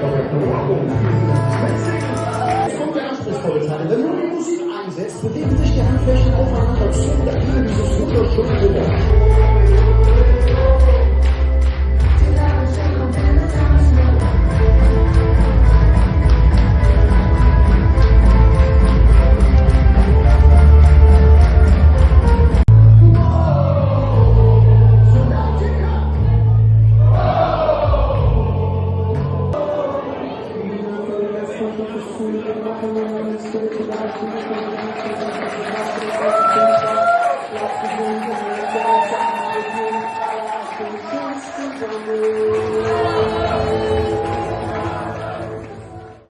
Es kommt der anspruchsvolle Teil. Wenn man die Musik einsetzt, bewegen sich die Handflächen aufeinander zu. Da geht dieses wunderschöne Wort.